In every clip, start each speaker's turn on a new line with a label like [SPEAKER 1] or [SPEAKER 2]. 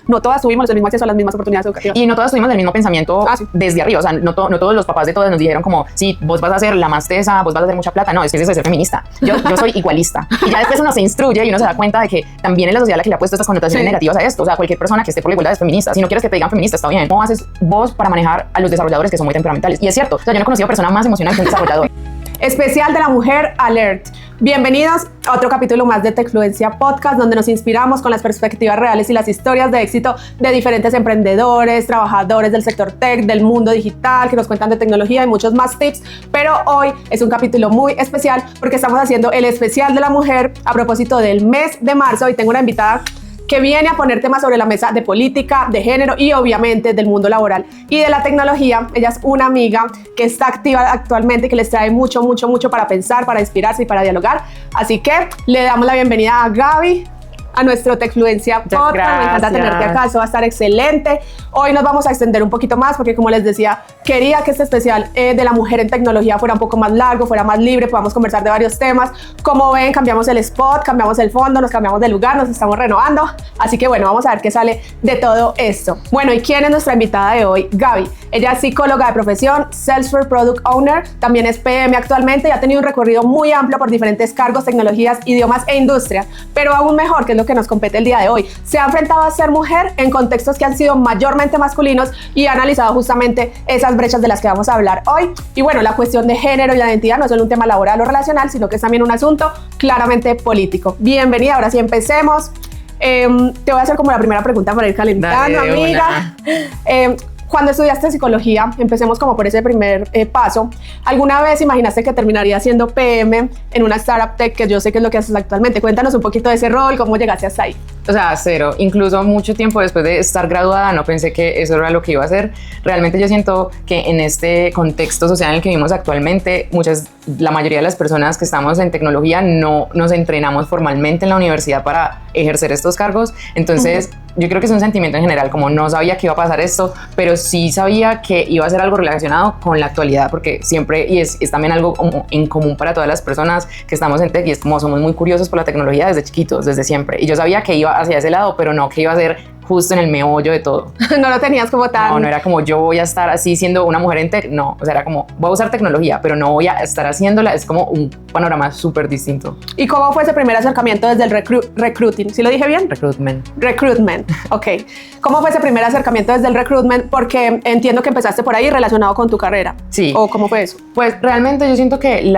[SPEAKER 1] no todas tuvimos el mismo acceso a las mismas oportunidades educativas.
[SPEAKER 2] Y no todas tuvimos el mismo pensamiento desde arriba. O sea, no todos los papás de todas nos dijeron como, sí, vos vas a hacer la más tesa, vos vas a hacer mucha plata. No, es que eso es ser feminista. Yo soy igualista. Y ya después uno se instruye y uno se da cuenta de que también es la sociedad la que le ha puesto estas connotaciones negativas a esto. O sea, cualquier persona que esté por la igualdad es feminista. Si no quieres que te digan feminista, está bien. ¿Cómo haces vos para manejar a los desarrolladores que son muy temperamentales? Y es cierto, o sea, yo no he conocido persona más emocional que un desarrollador.
[SPEAKER 1] Especial de la Mujer Alert. Bienvenidos a otro capítulo más de Techfluencia Podcast, donde nos inspiramos con las perspectivas reales y las historias de éxito de diferentes emprendedores, trabajadores del sector tech, del mundo digital, que nos cuentan de tecnología y muchos más tips. Pero hoy es un capítulo muy especial porque estamos haciendo el especial de la mujer a propósito del mes de marzo y tengo una invitada que viene a poner temas sobre la mesa de política, de género y obviamente del mundo laboral y de la tecnología. Ella es una amiga que está activa actualmente y que les trae mucho para pensar, para inspirarse y para dialogar. Así que le damos la bienvenida a Gaby a nuestro Techfluencia Podcast. Me encanta tenerte acá, eso va a estar excelente. Hoy nos vamos a extender un poquito más porque, como les decía, quería que este especial de la mujer en tecnología fuera un poco más largo, fuera más libre, podamos conversar de varios temas. Como ven, cambiamos el spot, cambiamos el fondo, nos cambiamos de lugar, nos estamos renovando. Así que bueno, vamos a ver qué sale de todo esto. Bueno, ¿y quién es nuestra invitada de hoy? Gaby. Ella es psicóloga de profesión, Salesforce Product Owner, también es PM actualmente y ha tenido un recorrido muy amplio por diferentes cargos, tecnologías, idiomas e industria. Pero aún mejor, que es lo que nos compete el día de hoy, se ha enfrentado a ser mujer en contextos que han sido mayormente masculinos y ha analizado justamente esas brechas de las que vamos a hablar hoy. Y bueno, la cuestión de género y la identidad no es solo un tema laboral o relacional, sino que es también un asunto claramente político. Bienvenida, ahora sí empecemos. Te voy a hacer como la primera pregunta para ir calentando. Dale, amiga. Cuando estudiaste psicología, empecemos como por ese primer paso, ¿alguna vez imaginaste que terminarías siendo PM en una startup tech, que yo sé que es lo que haces actualmente? Cuéntanos un poquito de ese rol, cómo llegaste hasta ahí.
[SPEAKER 2] O sea, cero. Incluso mucho tiempo después de estar graduada no pensé que eso era lo que iba a hacer. Realmente yo siento que en este contexto social en el que vivimos actualmente, la mayoría de las personas que estamos en tecnología no nos entrenamos formalmente en la universidad para ejercer estos cargos. Entonces, yo creo que es un sentimiento en general, como no sabía que iba a pasar esto, pero sí sabía que iba a ser algo relacionado con la actualidad, porque siempre, y es también algo como en común para todas las personas que estamos en tech, y es como somos muy curiosos por la tecnología desde chiquitos, desde siempre. Y yo sabía que iba hacia ese lado, pero no que iba a ser justo en el meollo de todo.
[SPEAKER 1] No lo tenías como tan...
[SPEAKER 2] No era como yo voy a estar así siendo una mujer en tech, no, o sea, era como voy a usar tecnología, pero no voy a estar haciéndola, es como un panorama súper distinto.
[SPEAKER 1] ¿Y cómo fue ese primer acercamiento desde el recruiting? ¿Sí lo dije bien? Recruitment, ok. ¿Cómo fue ese primer acercamiento desde el recruitment? Porque entiendo que empezaste por ahí relacionado con tu carrera.
[SPEAKER 2] Sí.
[SPEAKER 1] ¿O cómo fue eso?
[SPEAKER 2] Pues realmente yo siento que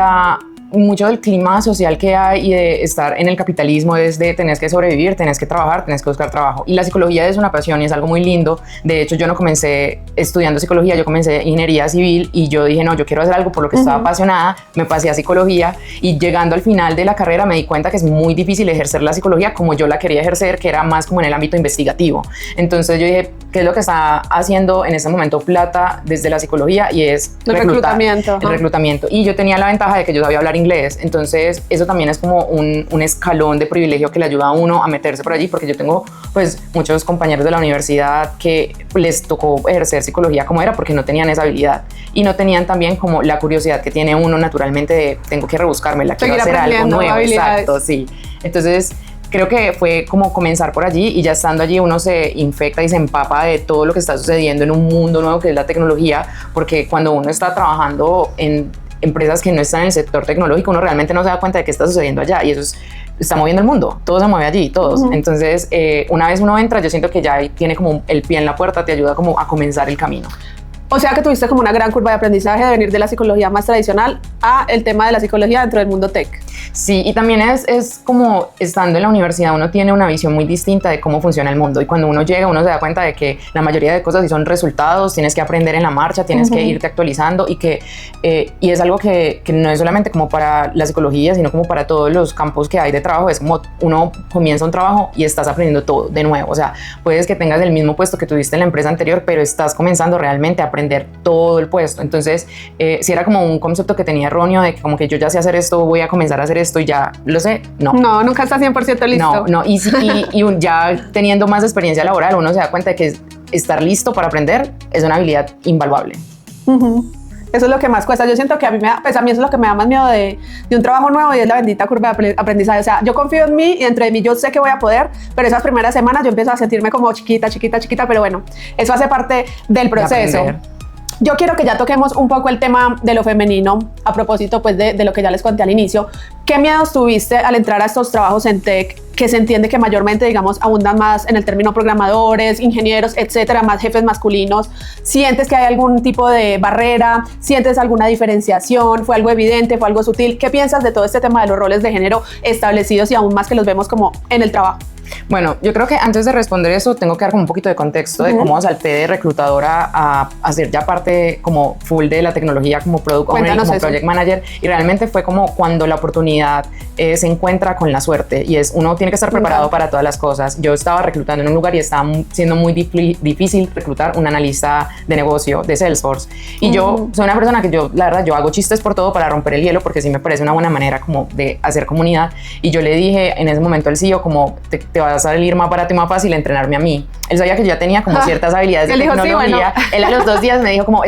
[SPEAKER 2] mucho del clima social que hay y de estar en el capitalismo es de tenés que sobrevivir, tenés que trabajar, tenés que buscar trabajo. Y la psicología es una pasión y es algo muy lindo. De hecho, yo no comencé estudiando psicología, yo comencé ingeniería civil y yo dije, no, yo quiero hacer algo por lo que estaba apasionada. Me pasé a psicología y llegando al final de la carrera me di cuenta que es muy difícil ejercer la psicología como yo la quería ejercer, que era más como en el ámbito investigativo. Entonces yo dije, ¿qué es lo que está haciendo en ese momento plata desde la psicología? Y es
[SPEAKER 1] el reclutamiento.
[SPEAKER 2] El reclutamiento. Y yo tenía la ventaja de que yo sabía hablar inglés, entonces eso también es como un escalón de privilegio que le ayuda a uno a meterse por allí, porque yo tengo pues muchos compañeros de la universidad que les tocó ejercer psicología como era porque no tenían esa habilidad y no tenían también como la curiosidad que tiene uno naturalmente de tengo que rebuscármela, quiero hacer algo nuevo. Exacto, sí. Entonces creo que fue como comenzar por allí y ya estando allí uno se infecta y se empapa de todo lo que está sucediendo en un mundo nuevo que es la tecnología, porque cuando uno está trabajando en empresas que no están en el sector tecnológico, uno realmente no se da cuenta de qué está sucediendo allá y eso está moviendo el mundo, todo se mueve allí, todos. Entonces, una vez uno entra, yo siento que ya tiene como el pie en la puerta, te ayuda como a comenzar el camino.
[SPEAKER 1] O sea que tuviste como una gran curva de aprendizaje de venir de la psicología más tradicional a el tema de la psicología dentro del mundo tech.
[SPEAKER 2] Sí, y también es como estando en la universidad uno tiene una visión muy distinta de cómo funciona el mundo y cuando uno llega uno se da cuenta de que la mayoría de cosas sí son resultados, tienes que aprender en la marcha, tienes que irte actualizando y es algo que no es solamente como para la psicología, sino como para todos los campos que hay de trabajo. Es como uno comienza un trabajo y estás aprendiendo todo de nuevo, o sea, puedes que tengas el mismo puesto que tuviste en la empresa anterior, pero estás comenzando realmente a aprender todo el puesto. Entonces, si era como un concepto que tenía erróneo de que como que yo ya sé hacer esto, voy a comenzar a hacer esto y ya lo sé, no.
[SPEAKER 1] No, nunca estás 100% listo.
[SPEAKER 2] No, y ya teniendo más experiencia laboral, uno se da cuenta de que estar listo para aprender es una habilidad invaluable.
[SPEAKER 1] Eso es lo que más cuesta. Yo siento que a mí pues a mí eso es lo que me da más miedo de un trabajo nuevo, y es la bendita curva de aprendizaje. O sea, yo confío en mí y dentro de mí yo sé que voy a poder, pero esas primeras semanas yo empiezo a sentirme como chiquita, pero bueno, eso hace parte del proceso. Yo quiero que ya toquemos un poco el tema de lo femenino, a propósito pues de lo que ya les conté al inicio. ¿Qué miedos tuviste al entrar a estos trabajos en tech, que se entiende que mayormente, digamos, abundan más en el término programadores, ingenieros, etcétera, más jefes masculinos? ¿Sientes que hay algún tipo de barrera? ¿Sientes alguna diferenciación? ¿Fue algo evidente? ¿Fue algo sutil? ¿Qué piensas de todo este tema de los roles de género establecidos y aún más que los vemos como en el trabajo?
[SPEAKER 2] Bueno, yo creo que antes de responder eso tengo que dar como un poquito de contexto de cómo salté de reclutadora a hacer ya parte como full de la tecnología como product owner y como project manager, y realmente fue como cuando la oportunidad se encuentra con la suerte, y es uno tiene que estar preparado para todas las cosas. Yo estaba reclutando en un lugar y estaba siendo muy difícil reclutar un analista de negocio de Salesforce, y yo soy una persona que yo, la verdad, yo hago chistes por todo para romper el hielo, porque sí me parece una buena manera como de hacer comunidad, y yo le dije en ese momento al CEO como te va a salir más barato y más fácil entrenarme a mí. Él sabía que yo ya tenía como ciertas habilidades de tecnología. Sí, bueno. Él a los 2 días me dijo como,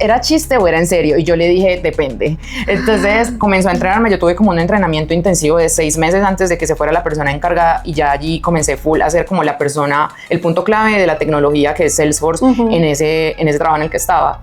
[SPEAKER 2] ¿era chiste o era en serio? Y yo le dije, depende. Entonces comenzó a entrenarme. Yo tuve como un entrenamiento intensivo de 6 meses antes de que se fuera la persona encargada, y ya allí comencé full a ser como la persona, el punto clave de la tecnología que es Salesforce en ese trabajo en el que estaba.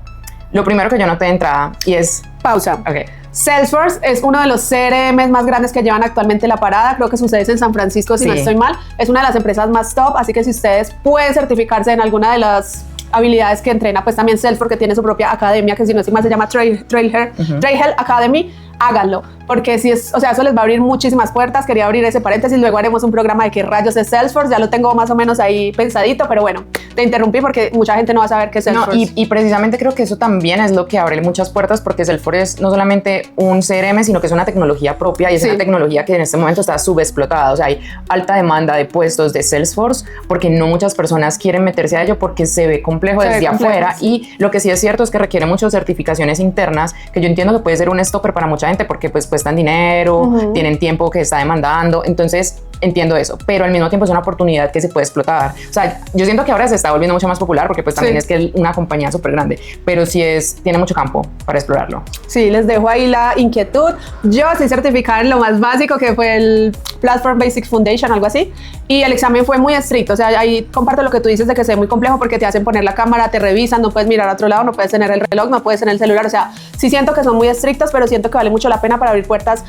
[SPEAKER 2] Lo primero que yo noté de entrada, y es...
[SPEAKER 1] Pausa.
[SPEAKER 2] Okay.
[SPEAKER 1] Salesforce es uno de los CRMs más grandes que llevan actualmente la parada. Creo que su sede es en San Francisco, si no estoy mal. Es una de las empresas más top, así que si ustedes pueden certificarse en alguna de las habilidades que entrena, pues también Salesforce, que tiene su propia academia, que si no estoy mal se llama Trailhead Academy, háganlo, porque si es, o sea, eso les va a abrir muchísimas puertas. Quería abrir ese paréntesis, luego haremos un programa de qué rayos es Salesforce, ya lo tengo más o menos ahí pensadito, pero bueno, te interrumpí porque mucha gente no va a saber qué es Salesforce.
[SPEAKER 2] No, y precisamente creo que eso también es lo que abre muchas puertas, porque Salesforce es no solamente un CRM, sino que es una tecnología propia, y es una tecnología que en este momento está subexplotada. O sea, hay alta demanda de puestos de Salesforce porque no muchas personas quieren meterse a ello porque se ve complejo desde afuera, y lo que sí es cierto es que requiere muchas certificaciones internas, que yo entiendo que puede ser un stopper para mucha gente porque pues cuestan dinero, tienen tiempo que está demandando, entonces entiendo eso, pero al mismo tiempo es una oportunidad que se puede explotar. O sea, yo siento que ahora se está volviendo mucho más popular porque pues también es que es una compañía súper grande, pero sí tiene mucho campo para explorarlo.
[SPEAKER 1] Sí, les dejo ahí la inquietud. Yo estoy certificada en lo más básico, que fue el Platform Basics Foundation, algo así, y el examen fue muy estricto. O sea, ahí comparto lo que tú dices de que se ve muy complejo porque te hacen poner la cámara, te revisan, no puedes mirar a otro lado, no puedes tener el reloj, no puedes tener el celular. O sea, sí siento que son muy estrictos, pero siento que vale mucho la pena para abrir puertas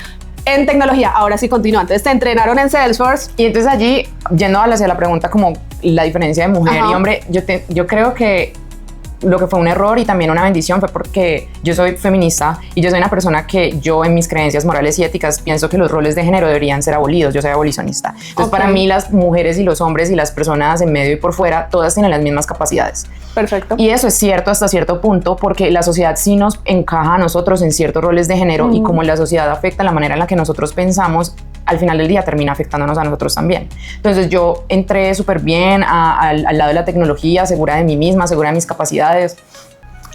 [SPEAKER 1] en tecnología. Ahora sí continúa. Entonces te entrenaron en Salesforce.
[SPEAKER 2] Y entonces allí, yendo hacia la pregunta como la diferencia de mujer y hombre, yo creo que lo que fue un error y también una bendición fue porque yo soy feminista y yo soy una persona que yo en mis creencias morales y éticas pienso que los roles de género deberían ser abolidos. Yo soy abolicionista. Entonces para mí las mujeres y los hombres y las personas en medio y por fuera, todas tienen las mismas capacidades.
[SPEAKER 1] Perfecto.
[SPEAKER 2] Y eso es cierto hasta cierto punto, porque la sociedad sí nos encaja a nosotros en ciertos roles de género, y como la sociedad afecta la manera en la que nosotros pensamos, al final del día termina afectándonos a nosotros también. Entonces yo entré súper bien al lado de la tecnología, segura de mí misma, segura de mis capacidades,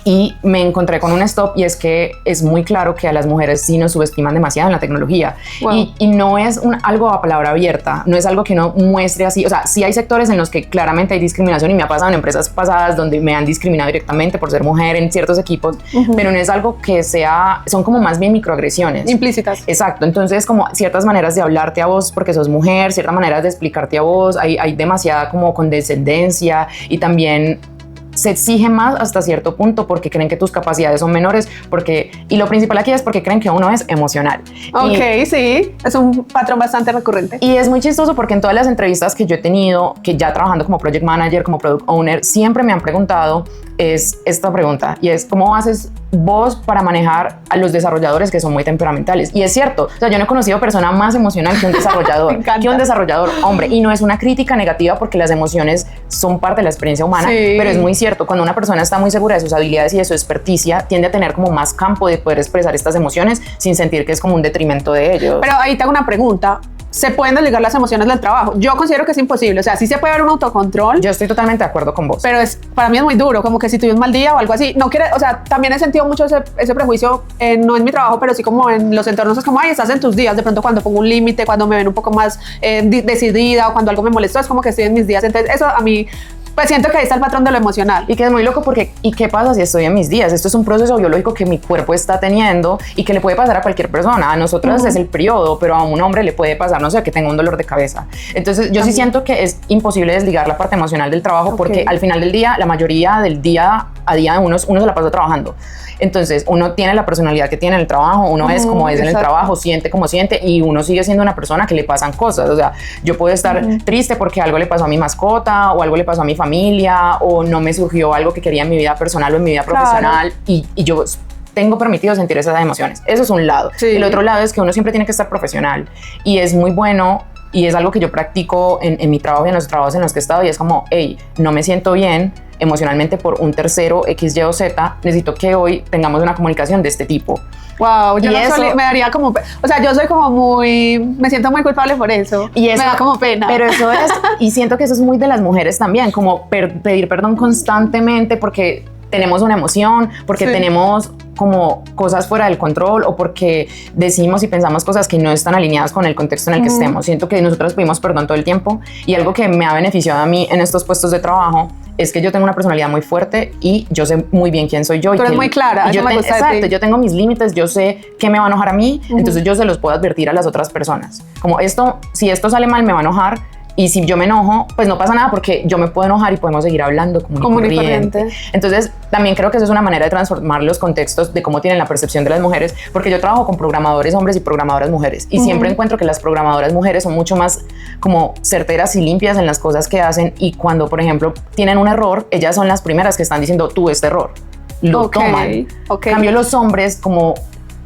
[SPEAKER 2] y me encontré con un stop, y es que es muy claro que a las mujeres sí nos subestiman demasiado en la tecnología. Wow. Y no es algo a palabra abierta, no es algo que uno muestre así. O sea, sí hay sectores en los que claramente hay discriminación, y me ha pasado en empresas pasadas donde me han discriminado directamente por ser mujer en ciertos equipos, pero no es algo que son como más bien microagresiones.
[SPEAKER 1] Implícitas.
[SPEAKER 2] Exacto, entonces como ciertas maneras de hablarte a vos porque sos mujer, ciertas maneras de explicarte a vos, hay demasiada como condescendencia, y también se exige más hasta cierto punto porque creen que tus capacidades son menores, y lo principal aquí es porque creen que uno es emocional.
[SPEAKER 1] Ok, sí, es un patrón bastante recurrente.
[SPEAKER 2] Y es muy chistoso porque en todas las entrevistas que yo he tenido, que ya trabajando como project manager, como product owner, siempre me han preguntado esta pregunta, y es: ¿cómo haces vos para manejar a los desarrolladores que son muy temperamentales? Y es cierto, o sea, yo no he conocido persona más emocional que un desarrollador, hombre, y no es una crítica negativa porque las emociones son parte de la experiencia humana, pero es muy cierto, cuando una persona está muy segura de sus habilidades y de su experticia, tiende a tener como más campo de poder expresar estas emociones sin sentir que es como un detrimento de ellos.
[SPEAKER 1] Pero ahí te hago una pregunta. ¿Se pueden desligar las emociones del trabajo? Yo considero que es imposible. O sea, sí se puede haber un autocontrol.
[SPEAKER 2] Yo estoy totalmente de acuerdo con vos.
[SPEAKER 1] Pero para mí es muy duro, como que si tuve un mal día o algo así. No quiere, o sea, también he sentido mucho ese prejuicio, no en mi trabajo, pero sí como en los entornos. Es como, ay, estás en tus días. De pronto cuando pongo un límite, cuando me ven un poco más decidida, o cuando algo me molestó, es como que estoy en mis días. Entonces eso a mí Pues siento que ahí está el patrón de lo emocional.
[SPEAKER 2] Y que es muy loco porque, ¿y qué pasa si estoy en mis días? Esto es un proceso biológico que mi cuerpo está teniendo y que le puede pasar a cualquier persona. A nosotras es el periodo, pero a un hombre le puede pasar, no sé, que tenga un dolor de cabeza. Entonces yo sí siento que es imposible desligar la parte emocional del trabajo porque al final del día, la mayoría del día a día de uno se la pasa trabajando. Entonces uno tiene la personalidad que tiene en el trabajo, uno es como es en el trabajo, siente como siente y uno sigue siendo una persona que le pasan cosas. O sea, yo puedo estar triste porque algo le pasó a mi mascota o algo le pasó a mi familia o no me surgió algo que quería en mi vida personal o en mi vida profesional y yo tengo permitido sentir esas emociones. Eso es un lado. El otro lado es que uno siempre tiene que estar profesional y es muy bueno y es algo que yo practico en mi trabajo y en los trabajos en los que he estado y es como, hey, no me siento bien emocionalmente por un tercero X, Y o Z, necesito que hoy tengamos una comunicación de este tipo.
[SPEAKER 1] Wow, yo me daría como, o sea, yo soy como me siento muy culpable por eso. Y eso me da como pena.
[SPEAKER 2] Pero eso es, y siento que eso es muy de las mujeres también, como pedir perdón constantemente porque tenemos una emoción, porque tenemos como cosas fuera del control o porque decimos y pensamos cosas que no están alineadas con el contexto en el que estemos. Siento que nosotros pedimos perdón todo el tiempo y algo que me ha beneficiado a mí en estos puestos de trabajo es que yo tengo una personalidad muy fuerte y yo sé muy bien quién soy yo.
[SPEAKER 1] Tú eres muy clara,
[SPEAKER 2] yo exacto, yo tengo mis límites, yo sé qué me va a enojar a mí, entonces yo se los puedo advertir a las otras personas. Como si esto sale mal me va a enojar, y si yo me enojo, pues no pasa nada porque yo me puedo enojar y podemos seguir hablando como y corriente. Entonces, también creo que eso es una manera de transformar los contextos de cómo tienen la percepción de las mujeres, porque yo trabajo con programadores hombres y programadoras mujeres y siempre encuentro que las programadoras mujeres son mucho más como certeras y limpias en las cosas que hacen y cuando, por ejemplo, tienen un error, ellas son las primeras que están diciendo, tú este error, lo toman. En cambio, los hombres como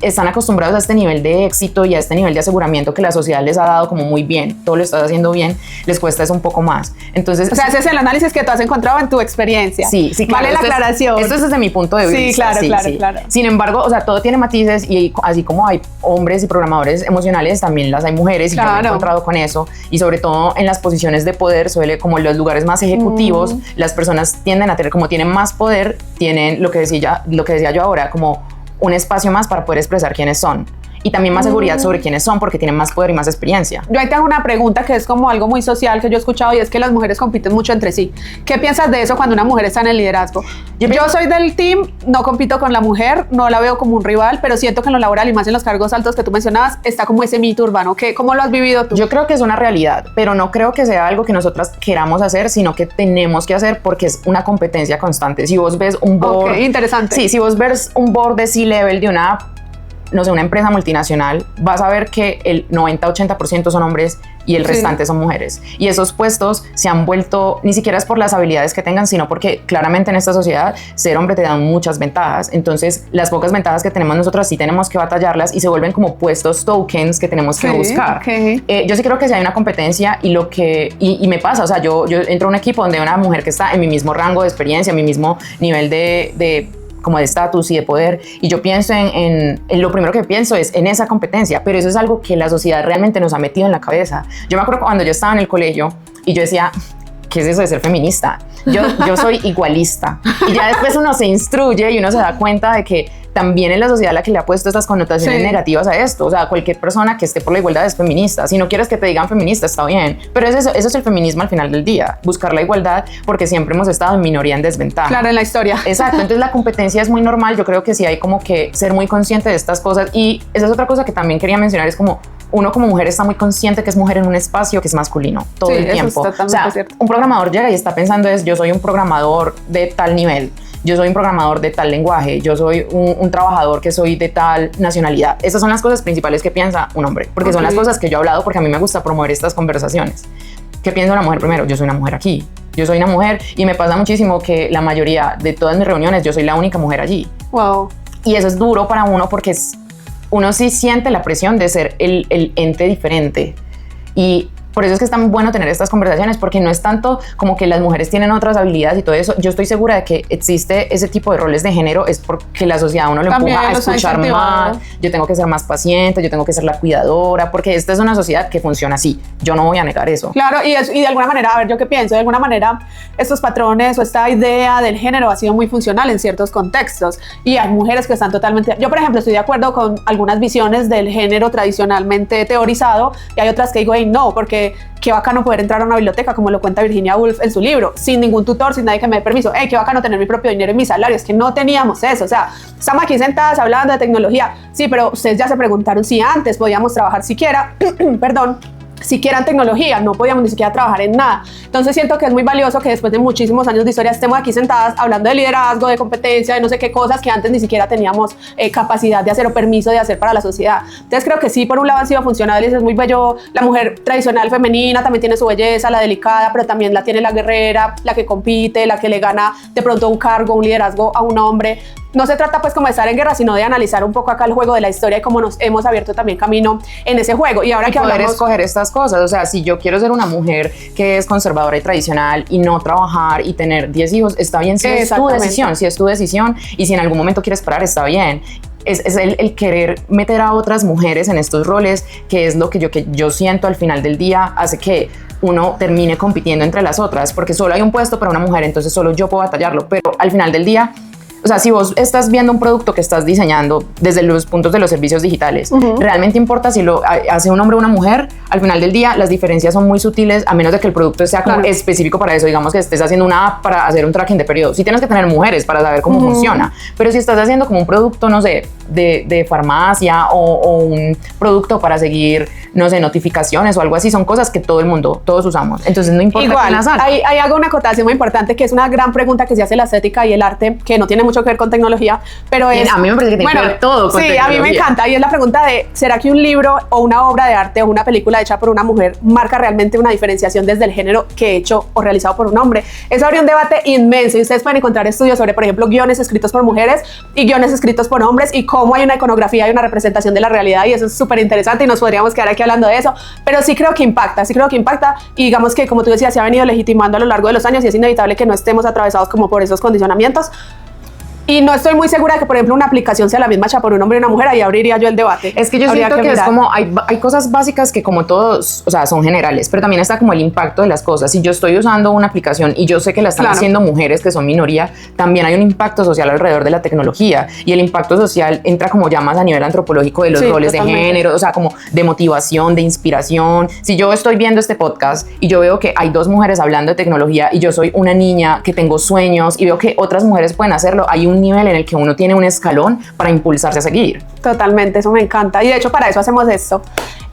[SPEAKER 2] están acostumbrados a este nivel de éxito y a este nivel de aseguramiento que la sociedad les ha dado como muy bien, todo lo estás haciendo bien, les cuesta eso un poco más. Entonces,
[SPEAKER 1] o sea, ese es el análisis que tú has encontrado en tu experiencia.
[SPEAKER 2] Sí, claro.
[SPEAKER 1] Vale la aclaración.
[SPEAKER 2] Esto es desde mi punto de vista.
[SPEAKER 1] Sí, claro.
[SPEAKER 2] Sin embargo, o sea, todo tiene matices y así como hay hombres y programadores emocionales, también las hay mujeres y yo me he encontrado con eso y sobre todo en las posiciones de poder, suele como en los lugares más ejecutivos, las personas tienden a tener, como tienen más poder, tienen lo que decía yo ahora, como un espacio más para poder expresar quiénes son y también más seguridad sobre quiénes son porque tienen más poder y más experiencia.
[SPEAKER 1] Yo ahí te hago una pregunta que es como algo muy social que yo he escuchado y es que las mujeres compiten mucho entre sí. ¿Qué piensas de eso cuando una mujer está en el liderazgo? Yo soy del team, no compito con la mujer, no la veo como un rival, pero siento que en lo laboral y más en los cargos altos que tú mencionabas está como ese mito urbano. ¿Cómo lo has vivido tú?
[SPEAKER 2] Yo creo que es una realidad, pero no creo que sea algo que nosotras queramos hacer, sino que tenemos que hacer porque es una competencia constante. Si vos ves un board...
[SPEAKER 1] interesante.
[SPEAKER 2] Sí, si vos ves un board de C-level de una no sé, una empresa multinacional, vas a ver que el 90-80% son hombres y el restante son mujeres. Y esos puestos se han vuelto, ni siquiera es por las habilidades que tengan, sino porque claramente en esta sociedad ser hombre te da muchas ventajas. Entonces, las pocas ventajas que tenemos nosotros sí tenemos que batallarlas y se vuelven como puestos tokens que tenemos que buscar. Yo sí creo que si hay una competencia y me pasa, o sea, yo entro a un equipo donde hay una mujer que está en mi mismo rango de experiencia, en mi mismo nivel de como de estatus y de poder, y yo pienso en lo primero que pienso es en esa competencia, pero eso es algo que la sociedad realmente nos ha metido en la cabeza. Yo me acuerdo cuando yo estaba en el colegio y yo decía, ¿qué es eso de ser feminista? Yo soy igualista, y ya después uno se instruye y uno se da cuenta de que también es la sociedad la que le ha puesto estas connotaciones negativas a esto. O sea, cualquier persona que esté por la igualdad es feminista. Si no quieres que te digan feminista, está bien. Pero eso es el feminismo al final del día. Buscar la igualdad porque siempre hemos estado en minoría, en desventaja.
[SPEAKER 1] Claro, en la historia.
[SPEAKER 2] Exacto. Entonces la competencia es muy normal. Yo creo que sí hay como que ser muy consciente de estas cosas. Y esa es otra cosa que también quería mencionar. Es como uno como mujer está muy consciente que es mujer en un espacio que es masculino todo el tiempo. O sea, un programador llega y está pensando yo soy un programador de tal nivel. Yo soy un programador de tal lenguaje, yo soy un trabajador que soy de tal nacionalidad. Esas son las cosas principales que piensa un hombre, porque son las cosas que yo he hablado, porque a mí me gusta promover estas conversaciones. ¿Qué piensa una mujer primero? Yo soy una mujer aquí, yo soy una mujer y me pasa muchísimo que la mayoría de todas mis reuniones yo soy la única mujer allí.
[SPEAKER 1] Wow.
[SPEAKER 2] Y eso es duro para uno porque uno sí siente la presión de ser el ente diferente. Y por eso es que es tan bueno tener estas conversaciones, porque no es tanto como que las mujeres tienen otras habilidades y todo eso. Yo estoy segura de que existe ese tipo de roles de género, es porque la sociedad a uno lo empuja a escuchar más. Yo tengo que ser más paciente, yo tengo que ser la cuidadora, porque esta es una sociedad que funciona así. Yo no voy a negar eso.
[SPEAKER 1] Claro, y de alguna manera, a ver, yo qué pienso, de alguna manera estos patrones o esta idea del género ha sido muy funcional en ciertos contextos y hay mujeres que están totalmente... Yo, por ejemplo, estoy de acuerdo con algunas visiones del género tradicionalmente teorizado y hay otras que digo, hey, no, porque que qué bacano poder entrar a una biblioteca, como lo cuenta Virginia Woolf en su libro, sin ningún tutor, sin nadie que me dé permiso. Qué bacano tener mi propio dinero y mi salario. Es que no teníamos eso. O sea, estamos aquí sentadas hablando de tecnología. Sí, pero ustedes ya se preguntaron si antes podíamos trabajar siquiera, perdón, siquiera en tecnología, no podíamos ni siquiera trabajar en nada. Entonces siento que es muy valioso que después de muchísimos años de historia estemos aquí sentadas hablando de liderazgo, de competencia, de no sé qué cosas que antes ni siquiera teníamos capacidad de hacer o permiso de hacer para la sociedad. Entonces creo que sí, por un lado han sido funcionales, es muy bello. La mujer tradicional femenina también tiene su belleza, la delicada, pero también la tiene la guerrera, la que compite, la que le gana de pronto un cargo, un liderazgo a un hombre. No se trata pues como de estar en guerra, sino de analizar un poco acá el juego de la historia y cómo nos hemos abierto también camino en ese juego. Y ahora que
[SPEAKER 2] poder
[SPEAKER 1] hablamos...
[SPEAKER 2] escoger estas cosas, o sea, si yo quiero ser una mujer que es conservadora y tradicional y no trabajar y tener 10 hijos, está bien, si es tu decisión, si es tu decisión, y si en algún momento quieres parar, está bien. Es el querer meter a otras mujeres en estos roles, que es lo que yo siento al final del día, hace que uno termine compitiendo entre las otras, porque solo hay un puesto para una mujer, entonces solo yo puedo batallarlo, pero al final del día, o sea, si vos estás viendo un producto que estás diseñando desde los puntos de los servicios digitales, ¿realmente importa si lo hace un hombre o una mujer? Al final del día, las diferencias son muy sutiles, a menos de que el producto sea como específico para eso. Digamos que estés haciendo una app para hacer un tracking de periodos. Sí tienes que tener mujeres para saber cómo funciona, pero si estás haciendo como un producto, no sé, de farmacia o un producto para seguir, no sé, notificaciones o algo así, son cosas que todos usamos. Entonces no importa.
[SPEAKER 1] Igual, ahí hago una acotación muy importante, que es una gran pregunta que se hace la estética y el arte, que no tiene mucho que ver con tecnología, pero es...
[SPEAKER 2] A mí me parece que tiene que ver todo con tecnología.
[SPEAKER 1] Sí, a mí me encanta, y es la pregunta de, ¿será que un libro o una obra de arte o una película hecha por una mujer marca realmente una diferenciación desde el género que hecho o realizado por un hombre? Eso abre un debate inmenso, y ustedes pueden encontrar estudios sobre, por ejemplo, guiones escritos por mujeres y guiones escritos por hombres, y cómo hay una iconografía y una representación de la realidad, y eso es súper interesante, y nos podríamos quedar aquí hablando de eso, pero sí creo que impacta, y digamos que, como tú decías, se ha venido legitimando a lo largo de los años, y es inevitable que no estemos atravesados como por esos condicionamientos. Y no estoy muy segura de que, por ejemplo, una aplicación sea la misma hecha por un hombre y una mujer. Ahí abriría yo el debate.
[SPEAKER 2] Es que yo siento que es como, hay cosas básicas que como todos, o sea, son generales, pero también está como el impacto de las cosas. Si yo estoy usando una aplicación y yo sé que la están haciendo mujeres que son minoría, también hay un impacto social alrededor de la tecnología, y el impacto social entra como ya más a nivel antropológico de los roles de género, o sea, como de motivación, de inspiración. Si yo estoy viendo este podcast y yo veo que hay dos mujeres hablando de tecnología y yo soy una niña que tengo sueños y veo que otras mujeres pueden hacerlo, hay un nivel en el que uno tiene un escalón para impulsarse a seguir.
[SPEAKER 1] Totalmente, eso me encanta, y de hecho para eso hacemos esto.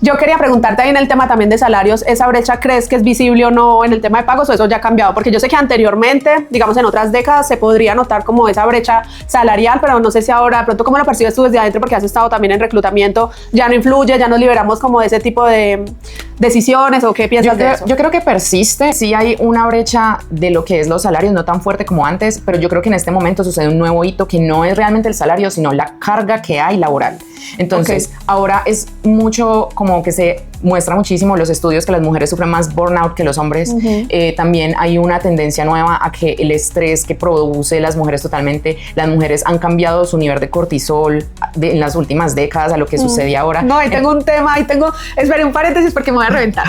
[SPEAKER 1] Yo quería preguntarte ahí en el tema también de salarios, ¿esa brecha crees que es visible o no en el tema de pagos, o eso ya ha cambiado? Porque yo sé que anteriormente, digamos en otras décadas, se podría notar como esa brecha salarial, pero no sé si ahora, de pronto, ¿cómo lo percibes tú desde adentro? Porque has estado también en reclutamiento, ya no influye, ya nos liberamos como de ese tipo de decisiones, ¿o qué piensas de eso?
[SPEAKER 2] Yo creo que persiste, sí hay una brecha de lo que es los salarios, no tan fuerte como antes, pero yo creo que en este momento sucede un nuevo hito que no es realmente el salario, sino la carga que hay laboral. Entonces, ahora es mucho como que se muestra muchísimo los estudios que las mujeres sufren más burnout que los hombres. También hay una tendencia nueva a que el estrés que produce las mujeres totalmente, las mujeres han cambiado su nivel de cortisol en las últimas décadas a lo que sucede ahora.
[SPEAKER 1] No, ahí tengo un tema, espere un paréntesis porque me voy a reventar.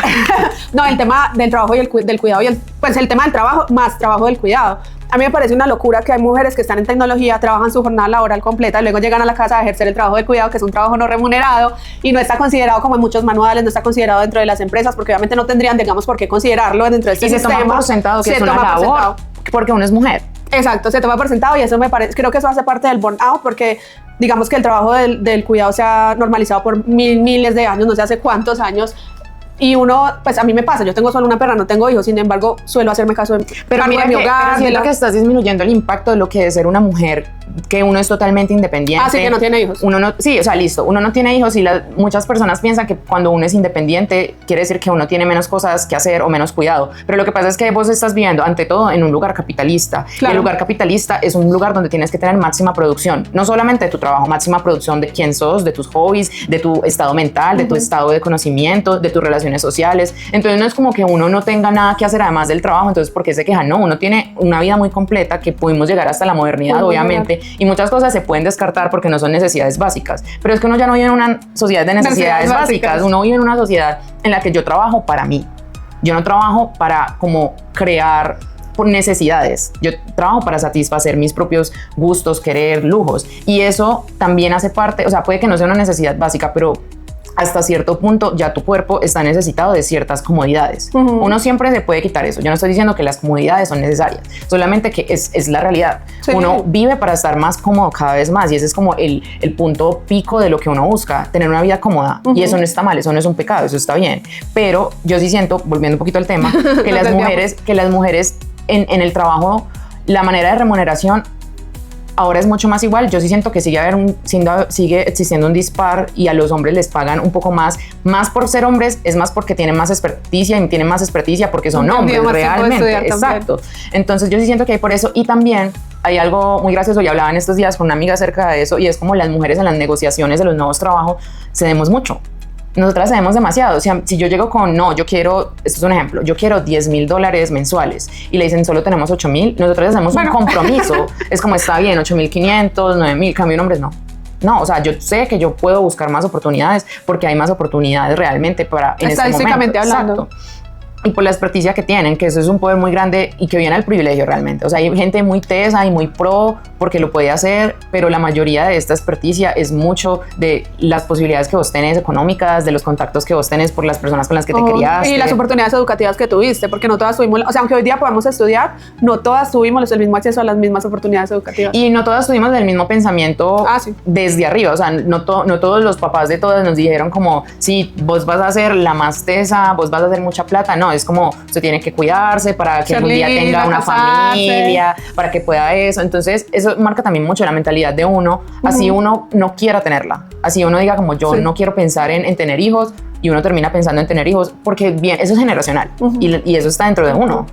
[SPEAKER 1] No, el tema del trabajo y del cuidado, pues el tema del trabajo más trabajo del cuidado. A mí me parece una locura que hay mujeres que están en tecnología, trabajan su jornada laboral completa y luego llegan a la casa a ejercer el trabajo del cuidado, que es un trabajo no remunerado y no está considerado como en muchos manuales, no está considerado dentro de las empresas, porque obviamente no tendrían, digamos, por qué considerarlo dentro de este sistema.
[SPEAKER 2] Y se toma por sentado que es una labor porque uno es mujer.
[SPEAKER 1] Exacto, se toma por sentado, y eso me parece, creo que eso hace parte del burnout, porque digamos que el trabajo del cuidado se ha normalizado por miles de años, no sé hace cuántos años. Y uno, pues a mí me pasa, yo tengo solo una perra, no tengo hijos, sin embargo, suelo hacerme caso de mi hogar.
[SPEAKER 2] Pero siento que estás disminuyendo el impacto de lo que es ser una mujer, que uno es totalmente independiente.
[SPEAKER 1] Así que no tiene hijos.
[SPEAKER 2] Uno no, sí, o sea, listo, uno no tiene hijos, y muchas personas piensan que cuando uno es independiente quiere decir que uno tiene menos cosas que hacer o menos cuidado. Pero lo que pasa es que vos estás viviendo, ante todo, en un lugar capitalista. Claro. Y el lugar capitalista es un lugar donde tienes que tener máxima producción, no solamente de tu trabajo, máxima producción de quién sos, de tus hobbies, de tu estado mental, de tu estado de conocimiento, de tus relaciones sociales. Entonces no es como que uno no tenga nada que hacer además del trabajo, entonces ¿por qué se queja? No, uno tiene una vida muy completa, que pudimos llegar hasta la modernidad, obviamente, y muchas cosas se pueden descartar porque no son necesidades básicas, pero es que uno ya no vive en una sociedad de necesidades básicas, uno vive en una sociedad en la que yo trabajo para mí, yo no trabajo para como crear por necesidades, yo trabajo para satisfacer mis propios gustos, querer, lujos, y eso también hace parte, o sea, puede que no sea una necesidad básica, pero hasta cierto punto ya tu cuerpo está necesitado de ciertas comodidades. Uno siempre se puede quitar eso. Yo no estoy diciendo que las comodidades son necesarias, solamente que es la realidad. Sí. Uno vive para estar más cómodo cada vez más y ese es como el punto pico de lo que uno busca, tener una vida cómoda. Y eso no está mal, eso no es un pecado, eso está bien. Pero yo sí siento, volviendo un poquito al tema, que las mujeres en el trabajo, la manera de remuneración ahora es mucho más igual. Yo sí siento que sigue existiendo un dispar y a los hombres les pagan un poco más por ser hombres, es más porque tienen más experticia y tienen más experticia porque son hombres realmente. Exacto. Entonces yo sí siento que hay por eso. Y también hay algo muy gracioso, y hablaba en estos días con una amiga acerca de eso, y es como las mujeres en las negociaciones de los nuevos trabajos cedemos mucho. Nosotras sabemos demasiado. O sea, si yo llego con, esto es un ejemplo, yo quiero $10,000 mensuales y le dicen solo tenemos 8,000, nosotros hacemos un compromiso. Es como, está bien, 8,500, 9,000, cambio nombres, no, o sea, yo sé que yo puedo buscar más oportunidades porque hay más oportunidades realmente para en este momento.
[SPEAKER 1] Estadísticamente hablando.
[SPEAKER 2] Exacto. Y por la experticia que tienen, que eso es un poder muy grande y que viene al privilegio realmente. O sea, hay gente muy tesa y muy pro porque lo puede hacer, pero la mayoría de esta experticia es mucho de las posibilidades que vos tenés económicas, de los contactos que vos tenés por las personas con las que te criaste.
[SPEAKER 1] Y las oportunidades educativas que tuviste, porque no todas tuvimos, o sea, aunque hoy día podemos estudiar, no todas tuvimos el mismo acceso a las mismas oportunidades educativas.
[SPEAKER 2] Y no todas tuvimos el mismo pensamiento desde arriba. O sea, no todos los papás de todas nos dijeron como, sí, vos vas a ser la más tesa, vos vas a hacer mucha plata. No, es como, se tiene que cuidarse para que un día tenga una familia, para que pueda eso. Entonces, eso marca también mucho la mentalidad de uno, así uno no quiera tenerla. Así uno diga como, yo no quiero pensar en tener hijos, y uno termina pensando en tener hijos, porque bien, eso es generacional, y eso está dentro de uno.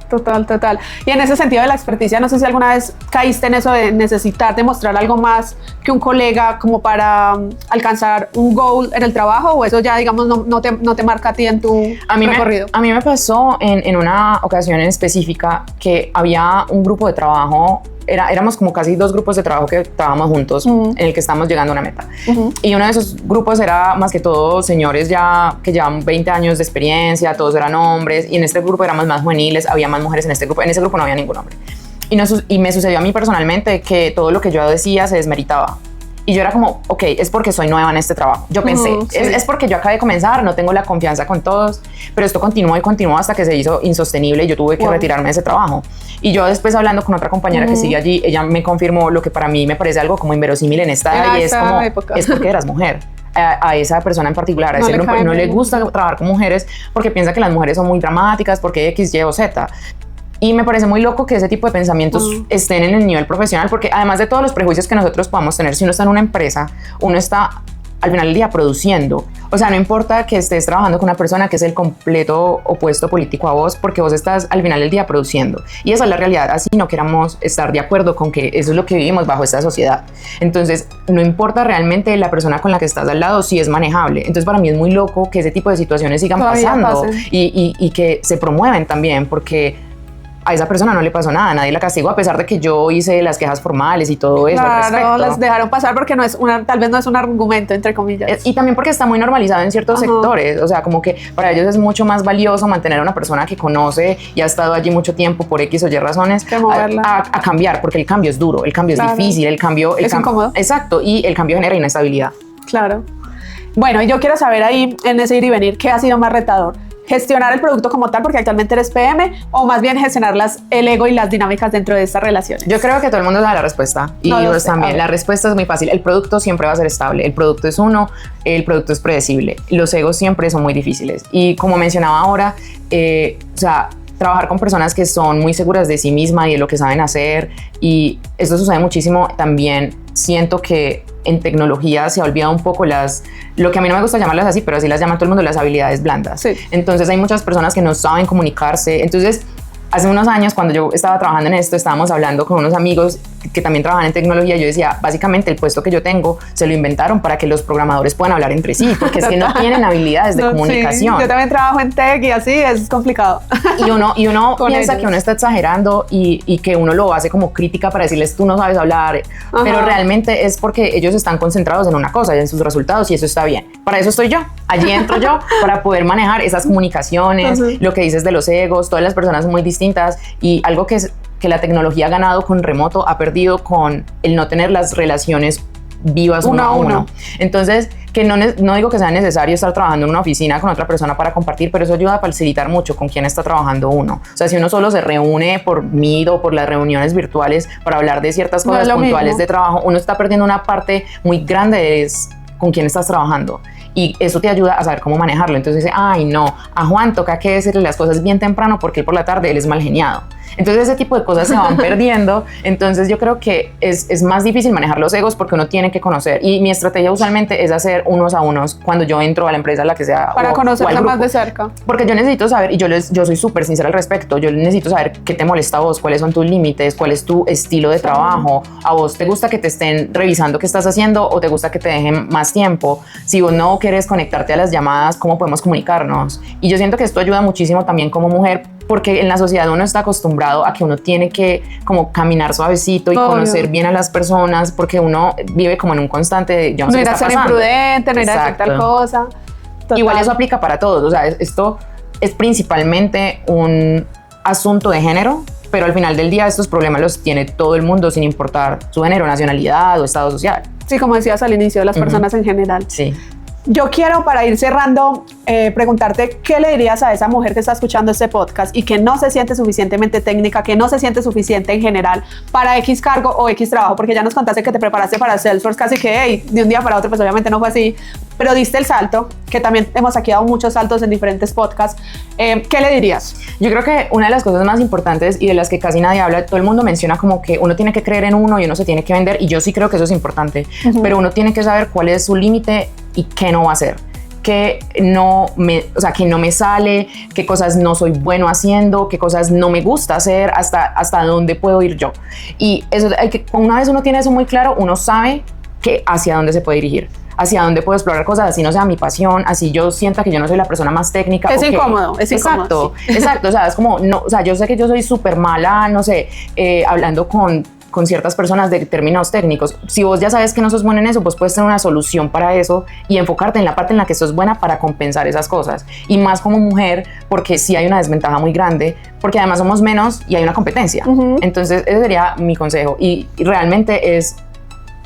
[SPEAKER 1] Total. Y en ese sentido de la experticia, no sé si alguna vez caíste en eso de necesitar demostrar algo más que un colega como para alcanzar un goal en el trabajo, o eso ya, digamos, no te marca a ti en tu recorrido.
[SPEAKER 2] A mí me pasó en una ocasión en específica que había un grupo de trabajo. Éramos como casi 2 grupos de trabajo que estábamos juntos, en el que estábamos llegando a una meta. Y uno de esos grupos era más que todo señores ya que llevaban 20 años de experiencia, todos eran hombres, y en este grupo éramos más juveniles, había más mujeres en este grupo. En ese grupo no había ningún hombre. Y me sucedió a mí personalmente que todo lo que yo decía se desmeritaba. Y yo era como, ok, es porque soy nueva en este trabajo. Yo pensé, es porque yo acabé de comenzar, no tengo la confianza con todos, pero esto continuó hasta que se hizo insostenible y yo tuve que retirarme de ese trabajo. Y yo después, hablando con otra compañera que sigue allí, ella me confirmó lo que para mí me parece algo como inverosímil en esta edad, y es como, es porque eras mujer. A esa persona en particular, a ese grupo, no le gusta trabajar con mujeres porque piensa que las mujeres son muy dramáticas, porque X, Y o Z. Y me parece muy loco que ese tipo de pensamientos estén en el nivel profesional, porque además de todos los prejuicios que nosotros podamos tener, si uno está en una empresa, uno está al final del día produciendo. O sea, no importa que estés trabajando con una persona que es el completo opuesto político a vos, porque vos estás al final del día produciendo. Y esa es la realidad, así no queramos estar de acuerdo con que eso es lo que vivimos bajo esta sociedad. Entonces, no importa realmente la persona con la que estás al lado, si es manejable. Entonces, para mí es muy loco que ese tipo de situaciones sigan pasando y que se promueven también, porque a esa persona no le pasó nada, nadie la castigó, a pesar de que yo hice las quejas formales y todo eso.
[SPEAKER 1] Claro, las dejaron pasar porque tal vez no es un argumento, entre comillas.
[SPEAKER 2] Y también porque está muy normalizado en ciertos sectores, o sea, como que para ellos es mucho más valioso mantener a una persona que conoce y ha estado allí mucho tiempo por X o Y razones a cambiar, porque el cambio es duro, el cambio es difícil, el cambio es
[SPEAKER 1] incómodo.
[SPEAKER 2] Exacto, y el cambio genera inestabilidad.
[SPEAKER 1] Claro. Bueno, y yo quiero saber ahí, en ese ir y venir, ¿qué ha sido más retador? ¿Gestionar el producto como tal, porque actualmente eres PM, o más bien gestionar el ego y las dinámicas dentro de estas relaciones?
[SPEAKER 2] Yo creo que todo el mundo da la respuesta, y pues también la respuesta es muy fácil. El producto siempre va a ser estable, el producto es uno, el producto es predecible, los egos siempre son muy difíciles, y como mencionaba ahora, o sea, trabajar con personas que son muy seguras de sí mismas y de lo que saben hacer, y esto sucede muchísimo también. Siento que en tecnología se ha olvidado un poco lo que a mí no me gusta llamarlas así, pero así las llama todo el mundo, las habilidades blandas. Entonces hay muchas personas que no saben comunicarse. Entonces, hace unos años, cuando yo estaba trabajando en esto, estábamos hablando con unos amigos que también trabajan en tecnología. Yo decía, básicamente el puesto que yo tengo se lo inventaron para que los programadores puedan hablar entre sí, porque es que no tienen habilidades de comunicación.
[SPEAKER 1] Yo también trabajo en tech y así es complicado.
[SPEAKER 2] Y uno piensa que uno está exagerando y que uno lo hace como crítica para decirles, tú no sabes hablar, pero realmente es porque ellos están concentrados en una cosa y en sus resultados, y eso está bien. Para eso estoy yo, allí entro yo, para poder manejar esas comunicaciones, lo que dices de los egos. Todas las personas son muy distintas, y algo que la tecnología ha ganado con remoto, ha perdido con el no tener las relaciones vivas uno a uno. Entonces, que no digo que sea necesario estar trabajando en una oficina con otra persona para compartir, pero eso ayuda a facilitar mucho con quién está trabajando uno. O sea, si uno solo se reúne por Meet o por las reuniones virtuales para hablar de ciertas cosas puntuales de trabajo, uno está perdiendo una parte muy grande de con quién estás trabajando. Y eso te ayuda a saber cómo manejarlo. Entonces dice, ay no, a Juan toca que decirle las cosas bien temprano porque él por la tarde él es mal geniado. Entonces ese tipo de cosas se van perdiendo. Entonces yo creo que es más difícil manejar los egos porque uno tiene que conocer. Y mi estrategia usualmente es hacer unos a unos cuando yo entro a la empresa, la que sea.
[SPEAKER 1] Para conocerla más de cerca.
[SPEAKER 2] Porque yo necesito saber, y yo soy súper sincera al respecto, yo necesito saber qué te molesta a vos, cuáles son tus límites, cuál es tu estilo de trabajo. ¿A vos te gusta que te estén revisando qué estás haciendo o te gusta que te dejen más tiempo? Si vos no quieres conectarte a las llamadas, ¿cómo podemos comunicarnos? Y yo siento que esto ayuda muchísimo también como mujer, porque en la sociedad uno está acostumbrado a que uno tiene que como caminar suavecito y conocer bien a las personas, porque uno vive como en un constante yo no sé
[SPEAKER 1] ir a ser imprudente, no ir a hacer tal cosa. Total.
[SPEAKER 2] Igual eso aplica para todos, o sea, esto es principalmente un asunto de género, pero al final del día estos problemas los tiene todo el mundo sin importar su género, nacionalidad o estado social.
[SPEAKER 1] Sí, como decías al inicio, de las personas en general.
[SPEAKER 2] Sí.
[SPEAKER 1] Yo quiero, para ir cerrando, preguntarte qué le dirías a esa mujer que está escuchando este podcast y que no se siente suficientemente técnica, que no se siente suficiente en general para X cargo o X trabajo, porque ya nos contaste que te preparaste para Salesforce casi que de un día para otro, pues obviamente no fue así, pero diste el salto, que también hemos aquí dado muchos saltos en diferentes podcasts. ¿Qué le dirías?
[SPEAKER 2] Yo creo que una de las cosas más importantes y de las que casi nadie habla, todo el mundo menciona como que uno tiene que creer en uno y uno se tiene que vender, y yo sí creo que eso es importante, pero uno tiene que saber cuál es su límite y qué no va a hacer, que no me sale, qué cosas no soy bueno haciendo, qué cosas no me gusta hacer, hasta dónde puedo ir yo. Y eso una vez uno tiene eso muy claro, uno sabe que hacia dónde se puede dirigir, hacia dónde puedo explorar cosas, así no sea mi pasión, así yo sienta que yo no soy la persona más técnica.
[SPEAKER 1] Es incómodo, es incómodo.
[SPEAKER 2] Exacto, o sea, es como, no, o sea, yo sé que yo soy súper mala, no sé, hablando con ciertas personas de determinados técnicos. Si vos ya sabes que no sos buena en eso, pues puedes tener una solución para eso y enfocarte en la parte en la que sos buena para compensar esas cosas. Y más como mujer, porque sí hay una desventaja muy grande, porque además somos menos y hay una competencia. Entonces, ese sería mi consejo. Y realmente es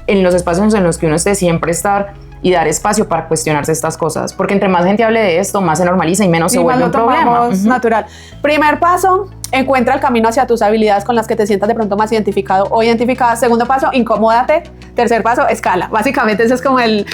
[SPEAKER 2] en los espacios en los que uno esté, siempre estar y dar espacio para cuestionarse estas cosas, porque entre más gente hable de esto, más se normaliza y menos se vuelve un problema.
[SPEAKER 1] Natural. Primer paso, encuentra el camino hacia tus habilidades con las que te sientas de pronto más identificado o identificada. Segundo paso, incomódate. Tercer paso, escala. Básicamente ese es como el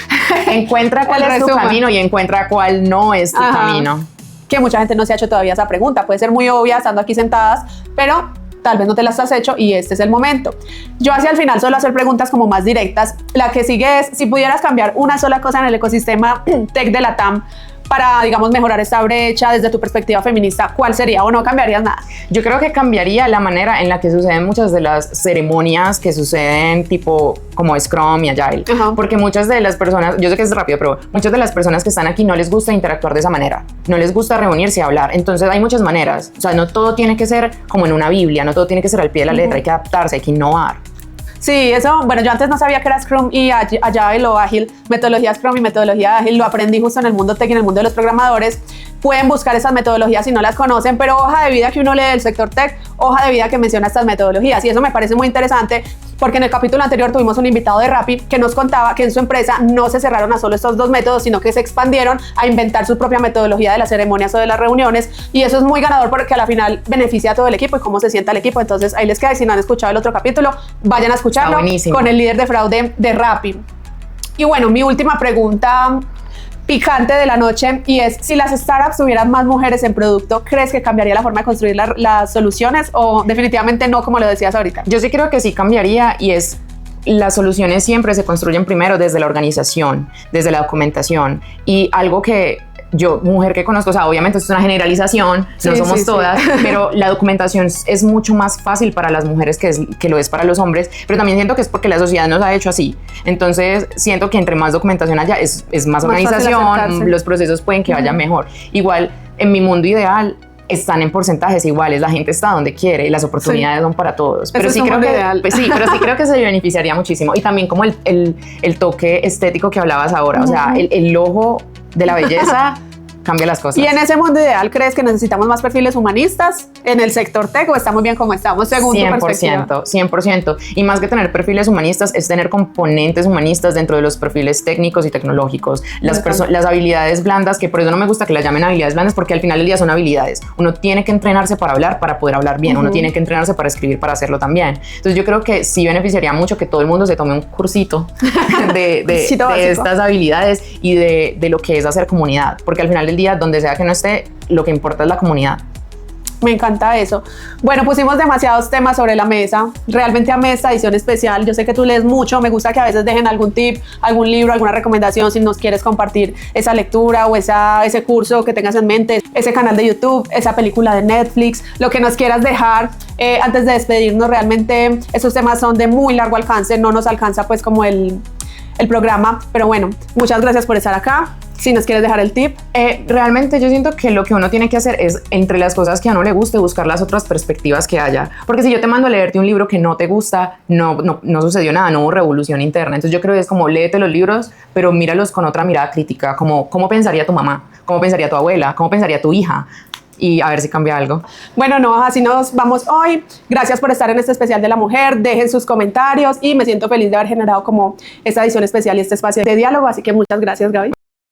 [SPEAKER 2] encuentra cuál es tu camino y encuentra cuál no es tu camino.
[SPEAKER 1] Que mucha gente no se ha hecho todavía esa pregunta. Puede ser muy obvia estando aquí sentadas, pero tal vez no te las has hecho y este es el momento. Yo hacia el final suelo hacer preguntas como más directas. La que sigue es, si pudieras cambiar una sola cosa en el ecosistema tech de la TAM para, digamos, mejorar esta brecha desde tu perspectiva feminista, ¿cuál sería o no cambiarías nada?
[SPEAKER 2] Yo creo que cambiaría la manera en la que suceden muchas de las ceremonias que suceden tipo como Scrum y Agile, porque muchas de las personas, yo sé que es rápido, pero muchas de las personas que están aquí no les gusta interactuar de esa manera, no les gusta reunirse y hablar. Entonces hay muchas maneras, o sea, no todo tiene que ser como en una Biblia, no todo tiene que ser al pie de la letra, hay que adaptarse, hay que innovar.
[SPEAKER 1] Sí, eso, bueno, yo antes no sabía que era Scrum y Agile o Ágil, metodología Scrum y metodología Ágil, lo aprendí justo en el mundo tech y en el mundo de los programadores. Pueden buscar esas metodologías si no las conocen, pero hoja de vida que uno lee del sector tech, hoja de vida que menciona estas metodologías, y eso me parece muy interesante porque en el capítulo anterior tuvimos un invitado de Rappi que nos contaba que en su empresa no se cerraron a solo estos dos métodos, sino que se expandieron a inventar su propia metodología de las ceremonias o de las reuniones, y eso es muy ganador porque a la final beneficia a todo el equipo y cómo se sienta el equipo. Entonces ahí les queda, y si no han escuchado el otro capítulo, vayan a escucharlo con el líder de fraude de Rappi. Y bueno, mi última pregunta picante de la noche, y es, si las startups tuvieran más mujeres en producto, ¿crees que cambiaría la forma de construir las soluciones o definitivamente no, como lo decías ahorita?
[SPEAKER 2] Yo sí creo que sí cambiaría, y es, las soluciones siempre se construyen primero desde la organización, desde la documentación, y algo que yo, mujer que conozco, o sea, obviamente esto es una generalización, no somos todas, pero la documentación es mucho más fácil para las mujeres que lo es para los hombres, pero también siento que es porque la sociedad nos ha hecho así. Entonces siento que entre más documentación haya, es más organización, los procesos pueden que vayan mejor. Igual, en mi mundo ideal, están en porcentajes iguales, la gente está donde quiere y las oportunidades son para todos. Pero sí creo que, pero sí creo que se beneficiaría muchísimo. Y también como el toque estético que hablabas ahora, o sea, el ojo de la belleza cambia las cosas.
[SPEAKER 1] Y en ese mundo ideal, ¿crees que necesitamos más perfiles humanistas en el sector tech o estamos bien como estamos, según tu perspectiva?
[SPEAKER 2] 100%. Y más que tener perfiles humanistas, es tener componentes humanistas dentro de los perfiles técnicos y tecnológicos. Las habilidades blandas, que por eso no me gusta que las llamen habilidades blandas, porque al final del día son habilidades. Uno tiene que entrenarse para hablar, para poder hablar bien. Uno tiene que entrenarse para escribir, para hacerlo también. Entonces yo creo que sí beneficiaría mucho que todo el mundo se tome un cursito de estas habilidades y de lo que es hacer comunidad, porque al final del día, donde sea que no esté, lo que importa es la comunidad.
[SPEAKER 1] Me encanta eso. Bueno, pusimos demasiados temas sobre la mesa. Realmente amé esta edición especial. Yo sé que tú lees mucho. Me gusta que a veces dejen algún tip, algún libro, alguna recomendación si nos quieres compartir esa lectura o ese curso que tengas en mente, ese canal de YouTube, esa película de Netflix, lo que nos quieras dejar antes de despedirnos. Realmente esos temas son de muy largo alcance. No nos alcanza pues como el programa. Pero bueno, muchas gracias por estar acá. Si nos quieres dejar el tip.
[SPEAKER 2] Realmente yo siento que lo que uno tiene que hacer es, entre las cosas que a uno le guste, buscar las otras perspectivas que haya. Porque si yo te mando a leerte un libro que no te gusta, no sucedió nada, no hubo revolución interna. Entonces yo creo que es como léete los libros, pero míralos con otra mirada crítica, como cómo pensaría tu mamá, cómo pensaría tu abuela, cómo pensaría tu hija. Y a ver si cambia algo.
[SPEAKER 1] Bueno, no, así nos vamos hoy. Gracias por estar en este especial de la mujer. Dejen sus comentarios y me siento feliz de haber generado como esta edición especial y este espacio de diálogo. Así que muchas gracias, Gaby.